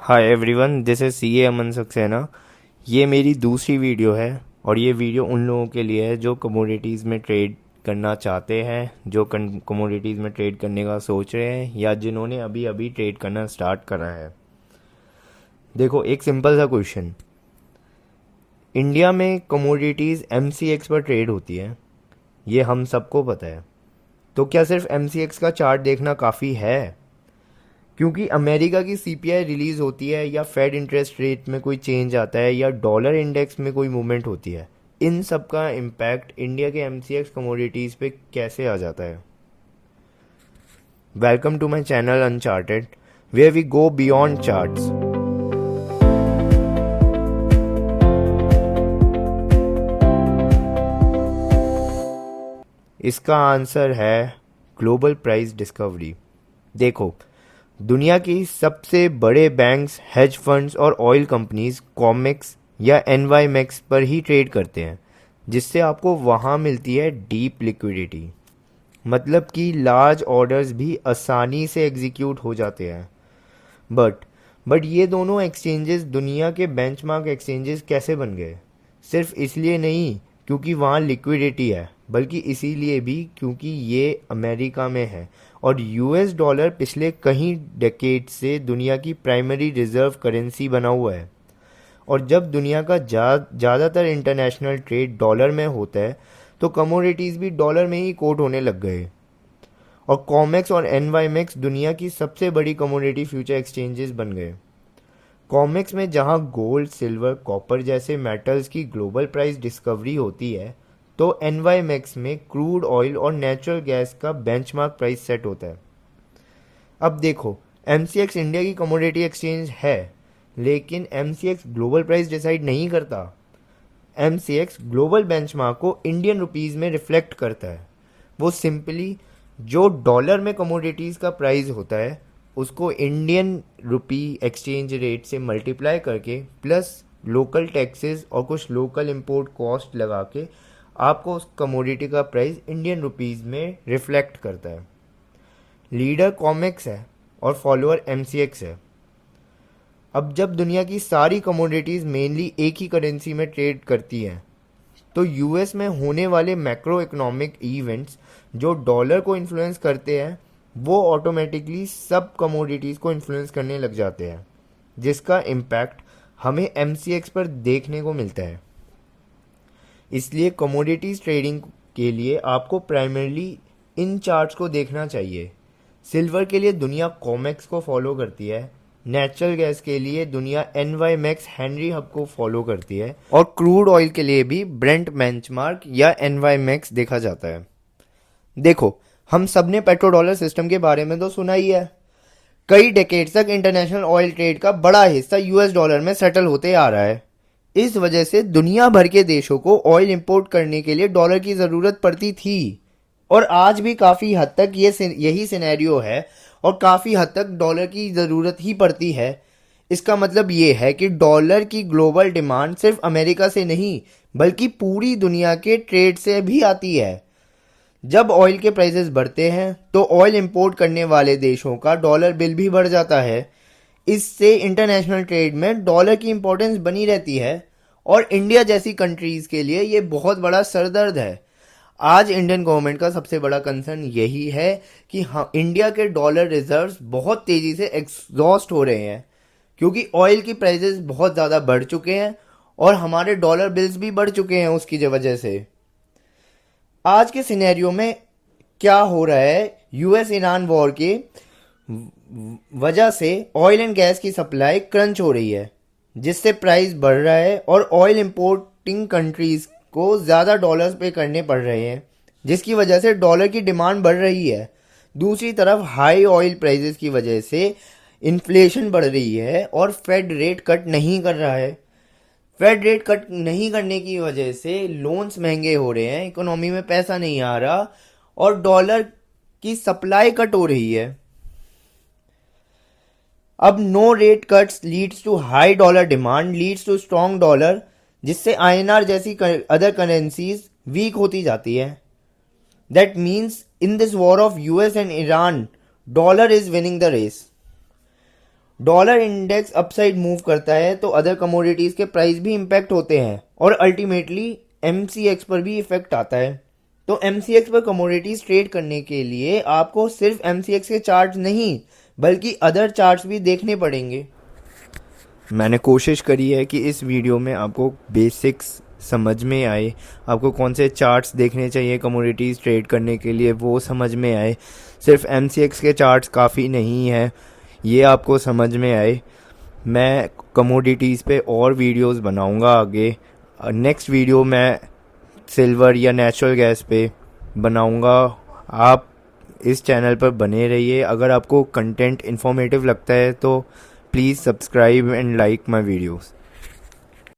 Hi everyone, this is CA अमन सक्सेना। ये मेरी दूसरी वीडियो है और ये वीडियो उन लोगों के लिए है जो कमोडिटीज़ में ट्रेड करना चाहते हैं, जो कमोडिटीज़ में ट्रेड करने का सोच रहे हैं या जिन्होंने अभी अभी ट्रेड करना स्टार्ट करा है। देखो, एक सिंपल सा क्वेश्चन। इंडिया में कमोडिटीज़ MCX पर ट्रेड होती है, ये हम सबको पता है। तो क्या सिर्फ MCX का चार्ट देखना काफ़ी है? क्योंकि अमेरिका की CPI रिलीज होती है या फेड इंटरेस्ट रेट में कोई चेंज आता है या डॉलर इंडेक्स में कोई मूवमेंट होती है, इन सब का इम्पैक्ट इंडिया के MCX कमोडिटीज़ पे कैसे आ जाता है? Welcome to my channel uncharted, where we go beyond charts. इसका आंसर है ग्लोबल प्राइस डिस्कवरी। देखो, दुनिया की सबसे बड़े बैंक्स, हेज फंड्स और ऑयल कंपनीज कॉमेक्स या NYMEX पर ही ट्रेड करते हैं, जिससे आपको वहाँ मिलती है डीप लिक्विडिटी। मतलब कि लार्ज ऑर्डर्स भी आसानी से एग्जीक्यूट हो जाते हैं। बट ये दोनों एक्सचेंजेस दुनिया के बेंचमार्क एक्सचेंजेस कैसे बन गए? सिर्फ इसलिए नहीं क्योंकि वहाँ लिक्विडिटी है, बल्कि इसीलिए भी क्योंकि ये अमेरिका में है और US डॉलर पिछले कई डेकेड से दुनिया की प्राइमरी रिजर्व करेंसी बना हुआ है। और जब दुनिया का ज़्यादातर इंटरनेशनल ट्रेड डॉलर में होता है तो कमोडिटीज़ भी डॉलर में ही कोट होने लग गए। और कॉमेक्स और NYMEX दुनिया की सबसे बड़ी कमोडिटी फ्यूचर एक्सचेंजेस बन गए। कॉमेक्स में जहां गोल्ड, सिल्वर, कॉपर जैसे मेटल्स की ग्लोबल प्राइस डिस्कवरी होती है, तो NYMEX में क्रूड ऑयल और नेचुरल गैस का बेंचमार्क प्राइस सेट होता है। अब देखो, MCX इंडिया की कमोडिटी एक्सचेंज है, लेकिन MCX ग्लोबल प्राइस डिसाइड नहीं करता। MCX ग्लोबल बेंचमार्क को इंडियन रुपीज़ में रिफ्लेक्ट करता है। वो सिंपली जो डॉलर में कमोडिटीज़ का प्राइस होता है उसको इंडियन रुपी एक्सचेंज रेट से मल्टीप्लाई करके प्लस लोकल टैक्सेस और कुछ लोकल इंपोर्ट कॉस्ट लगा के आपको उस कमोडिटी का प्राइस इंडियन रुपीज़ में रिफ्लेक्ट करता है। लीडर कॉमेक्स है और फॉलोअर MCX है। अब जब दुनिया की सारी कमोडिटीज़ मेनली एक ही करेंसी में ट्रेड करती हैं, तो US में होने वाले मैक्रो इकोनॉमिक इवेंट्स जो डॉलर को इन्फ्लुएंस करते हैं वो ऑटोमेटिकली सब कमोडिटीज़ को इन्फ्लुएंस करने लग जाते हैं, जिसका इम्पैक्ट हमें MCX पर देखने को मिलता है। इसलिए कमोडिटीज़ ट्रेडिंग के लिए आपको प्राइमरली इन चार्ट्स को देखना चाहिए। सिल्वर के लिए दुनिया कॉमेक्स को फॉलो करती है, नेचुरल गैस के लिए दुनिया NYMEX हेनरी हब को फॉलो करती है और क्रूड ऑयल के लिए भी ब्रेंट बेंचमार्क या NYMEX देखा जाता है। देखो, हम सब ने पेट्रो डॉलर सिस्टम के बारे में तो सुना ही है। कई डेकेड तक इंटरनेशनल ऑयल ट्रेड का बड़ा हिस्सा US डॉलर में सेटल होते आ रहा है। इस वजह से दुनिया भर के देशों को ऑयल इंपोर्ट करने के लिए डॉलर की ज़रूरत पड़ती थी और आज भी काफ़ी हद तक यही सिनेरियो है और काफ़ी हद तक डॉलर की ज़रूरत ही पड़ती है। इसका मतलब ये है कि डॉलर की ग्लोबल डिमांड सिर्फ अमेरिका से नहीं बल्कि पूरी दुनिया के ट्रेड से भी आती है। जब ऑयल के प्राइसेस बढ़ते हैं तो ऑयल इंपोर्ट करने वाले देशों का डॉलर बिल भी बढ़ जाता है। इससे इंटरनेशनल ट्रेड में डॉलर की इंपॉर्टेंस बनी रहती है और इंडिया जैसी कंट्रीज़ के लिए ये बहुत बड़ा सरदर्द है। आज इंडियन गवर्नमेंट का सबसे बड़ा कंसर्न यही है कि हाँ, इंडिया के डॉलर रिजर्व्स बहुत तेज़ी से एग्जॉस्ट हो रहे हैं क्योंकि ऑयल की प्राइसेस बहुत ज़्यादा बढ़ चुके हैं और हमारे डॉलर बिल्स भी बढ़ चुके हैं उसकी वजह से। आज के सिनेरियो में क्या हो रहा है, US ईरान वॉर के वजह से ऑयल एंड गैस की सप्लाई क्रंच हो रही है, जिससे प्राइस बढ़ रहा है और ऑयल इंपोर्टिंग कंट्रीज को ज़्यादा डॉलर्स पे करने पड़ रहे हैं, जिसकी वजह से डॉलर की डिमांड बढ़ रही है। दूसरी तरफ हाई ऑयल प्राइसेस की वजह से इन्फ्लेशन बढ़ रही है और फेड रेट कट नहीं कर रहा है। फेड रेट कट नहीं करने की वजह से लोन्स महंगे हो रहे हैं, इकोनॉमी में पैसा नहीं आ रहा और डॉलर की सप्लाई कट हो रही है। अब no rate cuts leads to high dollar demand leads to strong dollar, जिससे INR जैसी अदर करेंसीज वीक होती जाती है। That means in this war of US and Iran dollar is winning the race. Dollar index upside move करता है तो other commodities के price भी इम्पैक्ट होते हैं और अल्टीमेटली एमसीएक्स पर भी इफेक्ट आता है। तो एमसीएक्स पर कमोडिटीज ट्रेड करने के लिए आपको सिर्फ एमसीएक्स के चार्ट नहीं बल्कि अदर चार्ट्स भी देखने पड़ेंगे। मैंने कोशिश करी है कि इस वीडियो में आपको बेसिक्स समझ में आए, आपको कौन से चार्ट्स देखने चाहिए कमोडिटीज़ ट्रेड करने के लिए वो समझ में आए। सिर्फ एमसीएक्स के चार्ट्स काफ़ी नहीं है, ये आपको समझ में आए। मैं कमोडिटीज़ पे और वीडियोस बनाऊंगा आगे। नेक्स्ट वीडियो मैं सिल्वर या नेचुरल गैस पे बनाऊंगा। आप इस चैनल पर बने रहिए। अगर आपको कंटेंट इन्फॉर्मेटिव लगता है तो please subscribe and like my videos.